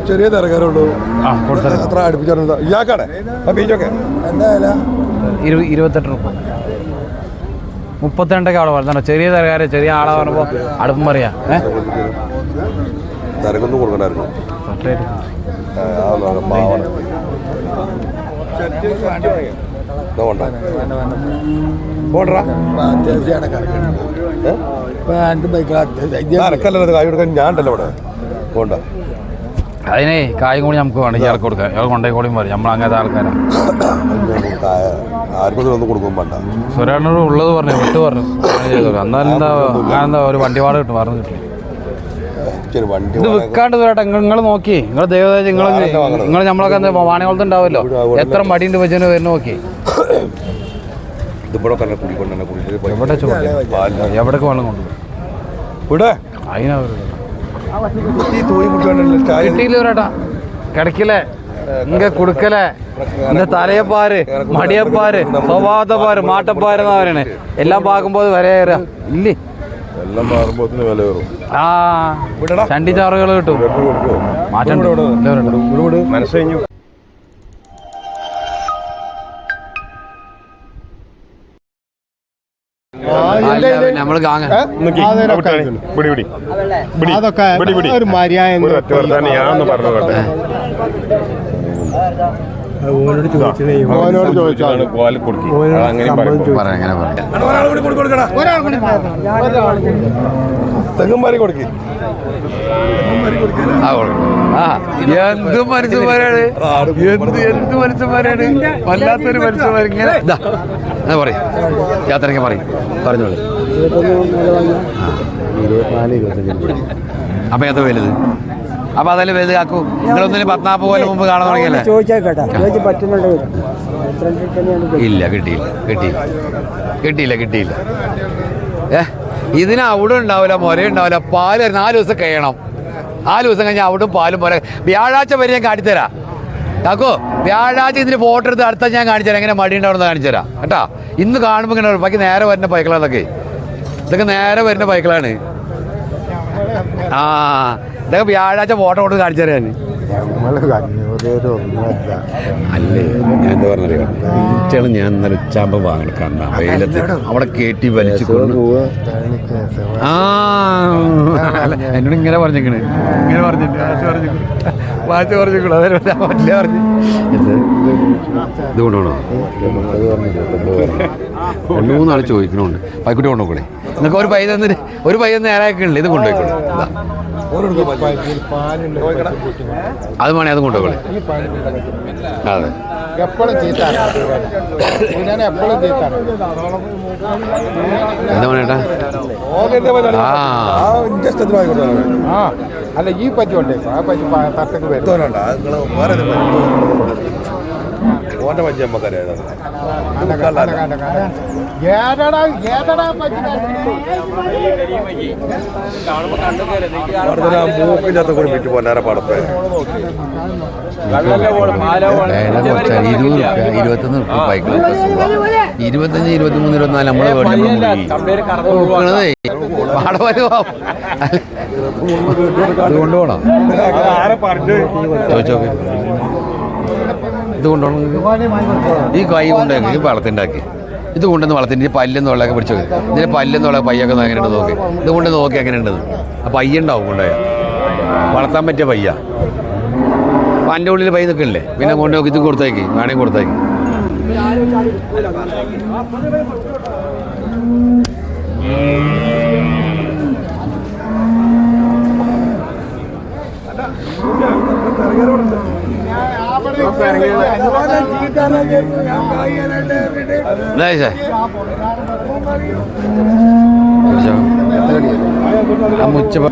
ചെറിയ തിരക്കാരുള്ളൂ. അത്ര അടുപ്പിച്ചാണ് ഇയാക്കാണ് ബീച്ചൊക്കെ എന്താ 28 രൂപ 32 അവിടെ പറഞ്ഞോ. ചെറിയ തിരക്കാര് ചെറിയ ആളെ പറയുമ്പോൾ അടുപ്പം പറയാ. തിരക്കൊന്നും കൊടുക്കണ്ടായിരുന്നു. ഞാനുണ്ടല്ലോ ഇവിടെ പോണ്ട. അതിനെ കായും കൂടി നമുക്ക് വേണം ഇയാൾക്ക് കൊടുക്കാം. ഇയാൾ കൊണ്ടേ കൂടിയും പറയും നമ്മൾ അങ്ങനത്തെ ആൾക്കാരാണ്. ആർക്കും ഒന്നും കൊടുക്കും വേണ്ട. സ്വരാണോട് ഉള്ളത് പറഞ്ഞു വിട്ട് പറഞ്ഞു എന്നാലും എന്താ ഒരു വണ്ടി വാടക കിട്ടും പറഞ്ഞു കിട്ടും. ഇത് വിൽക്കാണ്ട് വരട്ടെ. നിങ്ങൾ നോക്കി നിങ്ങൾ ദൈവം നിങ്ങൾ നമ്മളൊക്കെ എന്താ വാണികുളത്ത് ഉണ്ടാവുമല്ലോ. എത്ര മടിയുണ്ട് വെച്ചതിന് വരുന്ന നോക്കി. എവിടേക്ക് വെള്ളം കൊണ്ടുപോകും അതിനാ കിട്ടിയില്ല വരട്ടാ. കിടക്കില്ലേ ഇങ്ങ കുടുക്കലേ ഇന്ന തലയപ്പാര് മടിയപ്പാര് സ്വഭാവത്തപ്പാര് മാട്ടപ്പാരെന്നാ പറയണേ. എല്ലാം പാകുമ്പോൾ വില കയറുക ഇല്ലേ. ആ ചണ്ടി ചാറുകൾ കിട്ടും. മാറ്റം മനസ്സു നമ്മള് അതൊക്കെ ഒരു മര്യാദ തെങ്ങന്മാരി കൊടുക്കി. എന്ത് മനുഷ്യന്മാരാണ്, എന്ത് മനുഷ്യന്മാരാണ്. വല്ലാത്തൊരു മനുഷ്യന്മാരിങ്ങനെ പറയും യാത്രയ്ക്ക് പറയും പറഞ്ഞോളൂ. 24-25 അപ്പൊ എത്ര വലുത്? അപ്പൊ അതല്ലേ വലുത് ആക്കൂ. നിങ്ങളൊന്നിന് 14 പോലെ മുമ്പ് കാണാൻ തുടങ്ങിയല്ലേ? ഇല്ല കിട്ടിയില്ല. ഇതിന് അവിടെ ഉണ്ടാവില്ല, മുര ഉണ്ടാവില്ല. പാല് 4 ദിവസം കഴിയണം. 4 ദിവസം കഴിഞ്ഞാൽ അവിടും പാലും മുര. വ്യാഴാഴ്ച വരെ ഞാൻ കാണിച്ചുതരാം കാക്കോ. വ്യാഴാഴ്ച ഇതിന് ഫോട്ടോ എടുത്ത് അടുത്ത ഞാൻ കാണിച്ചുതരാം. എങ്ങനെ മടി ഉണ്ടാവുന്ന കാണിച്ചുതരാം കേട്ടാ. ഇന്ന് കാണുമ്പോൾ ഇങ്ങനെ ബാക്കി നേരെ വരുന്ന ബൈക്കുകളാണ് ഇതൊക്കെ നേരെ വരുന്ന ബൈക്കുകളാണ്. ആ ഇതൊക്കെ വ്യാഴാഴ്ച ഫോട്ടോ കൊണ്ട് കാണിച്ചു തരാൻ. അല്ലേ ഞാൻ എന്താ പറഞ്ഞറിയോ, ഈച്ചകൾ ഞാൻ ഇന്നലെ ഉച്ചാകുമ്പോൾ വാങ്ങിയെടുക്കാം. വെയിലത്ത് അവിടെ കയറ്റി വലിച്ചു ആ അല്ല എന്നോട് ഇങ്ങനെ പറഞ്ഞേക്കണ് വാച്ച് പറഞ്ഞേക്കണു. അതല്ല പറഞ്ഞു ഇത് കൊണ്ടുപോകണോ? 2-3 ആൾ ചോദിക്കണുണ്ട്. പൈക്കുട്ടി കൊണ്ടുപോകണേ. നിങ്ങൾക്ക് ഒരു പൈ നേരാക്കണില്ലേ? ഇത് കൊണ്ടുപോയിക്കോളൂ. അത് വേണേ അത് കൊണ്ടുപോകണേ. അതെ എന്താ വേണേട്ടാ? അല്ല ഈ പറ്റി കൊണ്ടേക്കോ. ആ പറ്റി തട്ടക്ക് വരുന്നുണ്ട്. ഓന്റെ പറ്റി നമുക്കറിയാം. മൂക്കിൻ്റെ അകത്ത് കൂടി വിറ്റ് പോകാൻ പടപ്പേ 21 ബൈക്കുകൾ 25, 23, 24 നമ്മള് കൊണ്ടുപോകണം. ചോദിച്ചോക്കെ ഇത് കൊണ്ടുപോകണം. ഈ കൈ കൊണ്ടുപോയി വളർത്തിണ്ടാക്കി ഇത് കൊണ്ടുവന്ന് വളർത്തിൻ്റെ പല്ലെന്ന് വെള്ളമൊക്കെ പിടിച്ചു നോക്കി. ഇതിൻ്റെ പല്ലെന്ന് വെള്ളം പയ്യൊക്കെ എങ്ങനെയുണ്ട് നോക്കി. ഇത് കൊണ്ട് നോക്കി എങ്ങനെയുണ്ടത്. ആ പയ്യുണ്ടാവും കൊണ്ടുപോയാൽ വളർത്താൻ പറ്റിയ പയ്യ. അപ്പം എൻ്റെ ഉള്ളിൽ പൈ നിൽക്കണില്ലേ, പിന്നെ കൊണ്ട് നോക്കി ഇത് കൊടുത്തേക്ക് വേണമെങ്കിൽ കൊടുത്തേക്ക്.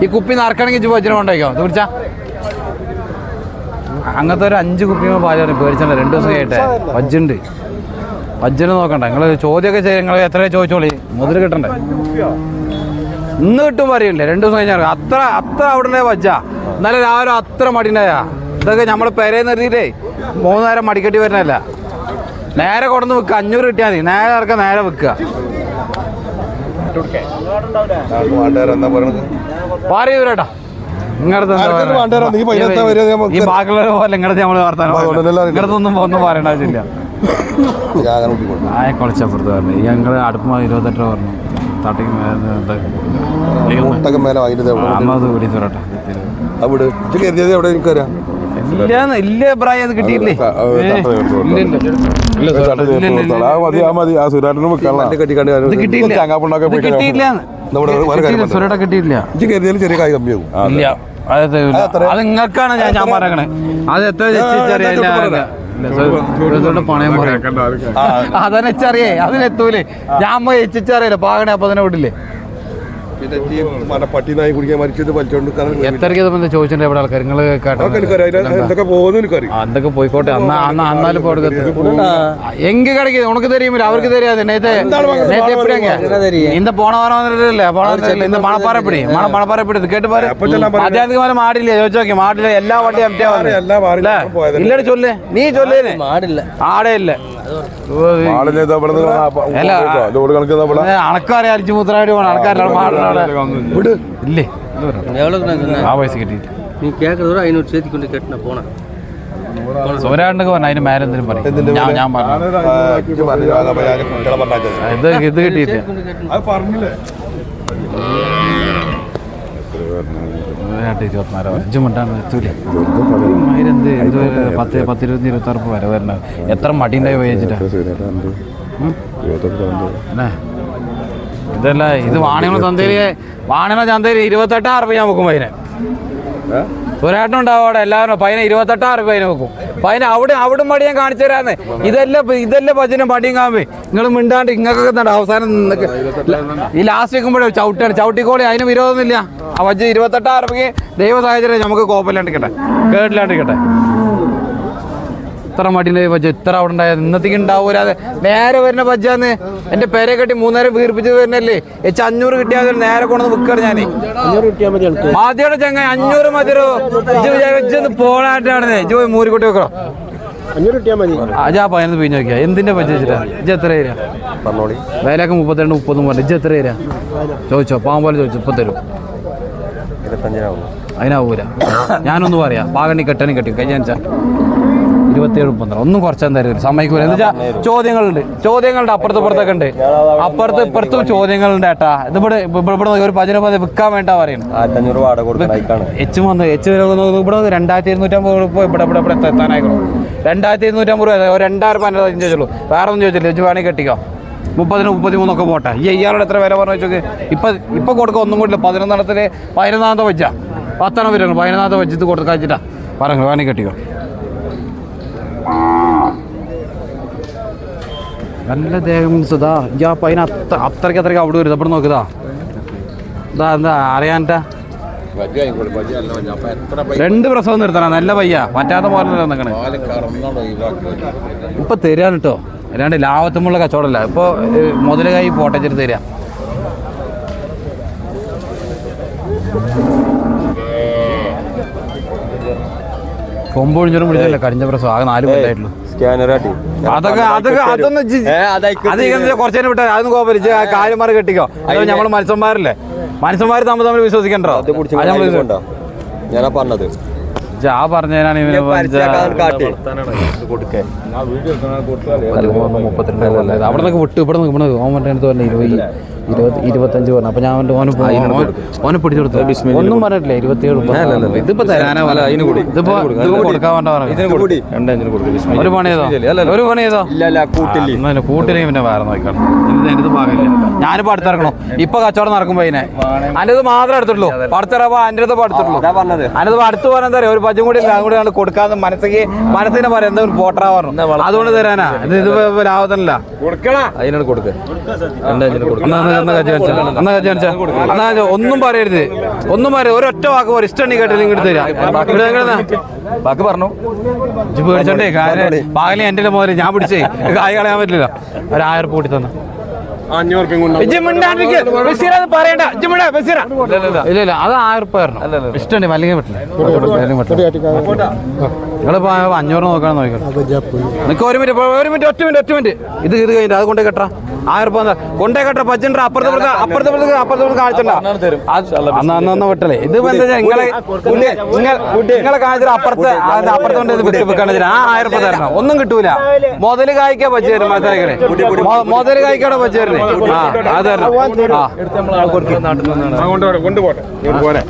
ഈ കുപ്പി നറക്കണമെങ്കിൽ വജ്രം കൊണ്ടേക്കോ. ഇത് പിടിച്ചാ അങ്ങനത്തെ ഒരു 5 കുപ്പിയോ പാചകം പേടിച്ചണ്ട. 2 ദിവസം കേട്ടെ വജ്ജിന് നോക്കണ്ട. നിങ്ങൾ ചോദ്യമൊക്കെ ചെയ്യും. നിങ്ങൾ എത്ര ചോദിച്ചോളി, മുതൽ കിട്ടണ്ടേ? ഇന്ന് കിട്ടും പറയില്ലേ. 2 ദിവസം കഴിഞ്ഞാൽ അത്ര അവിടെ വജ്ജ. എന്നാലും രാവിലെ അത്ര മടിണ്ടായാ. ഇതൊക്കെ നമ്മൾ പെരയിൽ നിർത്തിയിട്ടേ 3 നേരം മടിക്കട്ടി വരുന്നതല്ല. നേരെ കൊണ്ടുവന്ന് വിൽക്കുക. 500 കിട്ടിയാൽ മതി. നേരെ ഇറക്കുക, നേരെ വിൽക്കുക. പറയൂരേട്ടാ ഇങ്ങനത്തെ ഈ ബാക്കിയുള്ളവരെ പോലെ ഇങ്ങനത്തെ നമ്മള് വർത്താനം ഇങ്ങനത്തെ ഒന്നും പറയേണ്ട ആവശ്യമില്ല. ആയ കുളച്ചപ്പുറത്ത് പറഞ്ഞു ഞങ്ങള് അടുപ്പ് 28 രൂപ പറഞ്ഞു തട്ടിക്ക് അന്നത് കൂടി തരട്ടെ. ഇല്ല പ്രായം അത് കിട്ടിയില്ലേ? സുരേട്ട കിട്ടിയില്ല. ഇല്ല അത് നിങ്ങൾക്കാണ് ഞാൻ പറയണേ. അത് എത്ര പണയം പറയാം അതന്നെ എച്ചറിയേ അതിനെത്തൂലേ. ഞാൻ പോയി എച്ചറിയില്ല പാകണേ അപ്പൊ തന്നെ വിടില്ലേ. എത്രയ്ക്ക് ചോദിച്ചിട്ടുണ്ട് എവിടെ ആൾക്കാർ നിങ്ങൾ എന്തൊക്കെ പോയിക്കോട്ടെ. അന്നാലും എങ്ക കിടക്കിയത് ഉണക്ക് തരുമില്ല അവർക്ക് തരാതെ இந்த போன வாரம் வந்துட்டு இந்த மணப்பாறைப்படி மணப்பாறைப்படி கேட்டு பாரு. மத்தியானத்துக்கு மேல மாடு இல்லையா ചോദിച്ചു നോക്കി. മാടില്ല എല്ലാ വണ്ടിയും ഇല്ലടി ചൊല്ലേ നീ ചൊല്ലേ ആടേ ഇല്ല അണക്കാരെ അരിച്ചു മൂത്രാടി പോകണം ആൾക്കാരുടെ ഇല്ലേ ആ പൈസ കിട്ടിയില്ല. நீ கேட்கறதோட 500 சேர்த்து கொண்டு கட்டின போனேன். സോരാണ്ടൊക്കെ പറഞ്ഞു അതിന് മേലെ എന്തെങ്കിലും പറയും. ഞാൻ പറഞ്ഞു ഇത് കിട്ടിയില്ല. 10-20-26 വരെ വരണത്. എത്ര മടിയുണ്ടായി ഉപയോഗിച്ചിട്ടാ ഇതല്ല. ഇത് വാണിയമ്മ ചന്തയില് 28,000 രൂപ ഞാൻ വെക്കും പൈനെ. ഒരാട്ടം ഉണ്ടാവും അവിടെ എല്ലാവരും പൈന 28,000 രൂപ അതിന് വെക്കും. പൈന അവിടെ മടി ഞാൻ കാണിച്ചു തരാന്ന്. ഇതല്ല ഭജനം മടിയും കാമ്പേ നിങ്ങൾ മിണ്ടാണ്ട് ഇങ്ങക്കൊക്കെ അവസാനം ഈ ലാസ്റ്റ് വെക്കുമ്പോഴേ ചവിട്ടിക്കോളി അതിന് വിരോധമൊന്നുമില്ല. ആ വജ്ജ 28,000 രൂപയ്ക്ക് ദൈവ സാഹചര്യം നമുക്ക് കോപ്പല്ലാണ്ടിരിക്കട്ടെ കേട്ടില്ലാണ്ടിരിക്കട്ടെ. ഇത്ര മടിൻ്റെ ബജ്ജ ഇത്ര അവിടെ ഉണ്ടായത് ഇന്നത്തേക്ക് ഉണ്ടാവൂല. നേരെ വരുന്ന ബജ്ജാന്ന് എന്റെ പേരെ കെട്ടി 3 നേരം വീർപ്പിച്ച് വരുന്നല്ലേ. 500 കിട്ടിയാൽ നേരെ കൊണ്ടു വിൽക്കാറ് ഞാൻ. ആദ്യയുടെ ചങ്ങ 500 മതിരോ ഇജ്ജൊന്ന് പോണായിട്ടാണ് ഇജ്ജ് പോയി മൂരിക്കുട്ടി വെക്കണോ. 500 കിട്ടിയാൽ മതി. അജാ 15 പിഞ്ഞ് നോക്കിയാ എന്തിന്റെ ബജ്ജ വെച്ചിട്ടാ. ഇജ്ജ് എത്ര തരാ വിലയൊക്കെ 32-30 പറഞ്ഞു. ഇജ്ജ് എത്ര തരാ ചോദിച്ചോ പാവം പോലെ ചോദിച്ചു. ഇപ്പൊ തരും അതിനാവൂല. ഞാനൊന്നും പറയാം പാകണി കെട്ടണി കെട്ടി കഴിഞ്ഞാൽ 27-30 ഒന്നും കുറച്ചാൽ തരും സമ്മതിക്കൂല. എന്ന് വെച്ചാൽ ചോദ്യങ്ങളുണ്ട് അപ്പുറത്തൊക്കെ ഉണ്ട്. ഇപ്പുറത്തും ചോദ്യങ്ങളുണ്ട് ഏട്ടാ. ഇവിടെ ഒരു 15 വിൽക്കാൻ വേണ്ട പറയുന്നത്. എച്ച് ഇവിടെ 2,250 ഇവിടെ എത്താനായിക്കോളും. 2,250 രൂപ 2,000 ചോദിച്ചുള്ളൂ. വേറെ ഒന്നും ചോദിച്ചില്ല. എച്ച് വേണമെങ്കിൽ കെട്ടിക്കോ. 30-33 പോട്ടെ. ഇയാളോട് എത്ര വില പറഞ്ഞു വെച്ചോക്ക്. ഇപ്പൊ കൊടുക്കുക ഒന്നും കൂടില്ല. 11 11 വെച്ചാ 10 വരുന്നു. 11 വെച്ചിട്ട് കൊടുക്കാച്ചിട്ടാ പറഞ്ഞു വേണമെങ്കിൽ കെട്ടിക്കോ. നല്ല ദേഹം മീൻസ് പൈന അത്രയ്ക്ക് അവിടെ വരും. ഇവിടെ നോക്കിതാ എന്താ അറിയാൻട്ടാ 2 പ്രസവം നിർത്തണം. നല്ല പയ്യ പറ്റാത്ത പോലെ നിൽക്കണേ. ഇപ്പൊ തരാൻ കേട്ടോ. അല്ലാണ്ട് ലാഭത്തുമുള്ള കച്ചവടമല്ല. ഇപ്പൊ മുതലുകായി പോട്ടച്ചിട്ട് തരാം. കൊമ്പൊഴിഞ്ഞോടും പിടിച്ചല്ലേ കടിഞ്ഞ പ്രസവം. ആകെ 4 കൊല്ലായിട്ടുള്ളൂ. അതൊന്നും കുറച്ചേനെ വിട്ടാൽ അതൊന്നും കോപ്പരിച്ച് കാര്യമാർ കെട്ടിക്കോ. അതോ നമ്മള് മനുഷ്യന്മാരല്ലേ. മനുഷ്യന്മാർ തമ്മിൽ വിശ്വസിക്കണ്ടോ. ഞാനാ പറഞ്ഞത് ആ പറഞ്ഞതിനാണ് 32 അവിടെ നിന്നൊക്കെ വിട്ട് ഇവിടെ നിൽക്കണത്. ഓൻ മറ്റേ അടുത്ത് പറഞ്ഞ 25 പറഞ്ഞു. അപ്പൊ ഞാൻ ഓനെ പിടിച്ചു കൊടുത്തു. ഒന്നും പറഞ്ഞിട്ടില്ല. 27 ഇതിപ്പോ തരാനാ. ഇതിപ്പോ കൊടുക്കാൻ വേണ്ട പറഞ്ഞു. ഒരു പണി ചെയ്തോ കൂട്ടിലേക്ക് പിന്നെ വേറെ നോക്കണം. ഇത് ഭാഗമില്ല. ഞാനിപ്പോ അടുത്തിറക്കണോ. ഇപ്പൊ കച്ചവടം നടക്കുമ്പോ അതിനെ അതിൻ്റെ മാത്രമേ എടുത്തിട്ടുള്ളൂ. അടുത്തിറപ്പോ അതിൻ്റെ അടുത്തുള്ളൂ. അതിനത് അടുത്ത് പറഞ്ഞാൽ എന്താ ഒരു പച്ചും കൂടി കൂടി കൊടുക്കാതെ മനസ്സിനെ പറയാം എന്താ പോട്ടാ പറഞ്ഞു. അതുകൊണ്ട് തരാനാ. ഇത് ലാഭത്തിനല്ല. അതിനോട് കൊടുക്കുക. ഒന്നും പറയരുത്. ഒരൊറ്റ വാക്ക് പോലെ ഇഷ്ടം കേട്ടില്ല. ഇങ്ങോട്ട് തരാം. ബാക്കി പറഞ്ഞു പേടിച്ചോണ്ടേ കാര്യം പാകലി എൻ്റെ മുതൽ ഞാൻ പിടിച്ചേ കായ് കളയാൻ പറ്റില്ല. 1,000 കൂട്ടി തന്നു. പറയണ്ട ഇല്ല ഇല്ല അത് 1000 റുപ്യ തരണം ഇഷ്ടമുണ്ട് അല്ലെങ്കിൽ പറ്റില്ല നിങ്ങളിപ്പോ 500 നോക്കണം നോക്കാം ഒരു മിനിറ്റ് ഒറ്റ മിനിറ്റ് ഇത് കഴിഞ്ഞിട്ട് അത് കൊണ്ടേ കെട്ടാ 1000 റുപ്യ കൊണ്ടേ കെട്ടാ പച്ചണ്ട അപ്പുറത്തെ കാണിച്ചണ്ട അന്ന് വിട്ടല്ലേ ഇത് നിങ്ങളെ കാണിച്ചാൽ അപ്പുറത്തെ വെക്കാണെന്ന് ആ 1000 റുപ്യ തരണം ഒന്നും കിട്ടൂല മുതല് കായ്ക്കാ പച്ച തരും മനസ്സിലാക്കണേ മുതല് കായ്ക്കാടെ പച്ച തരണേ ആ അത് തരണം ആ കൊണ്ടുപോട്ടെ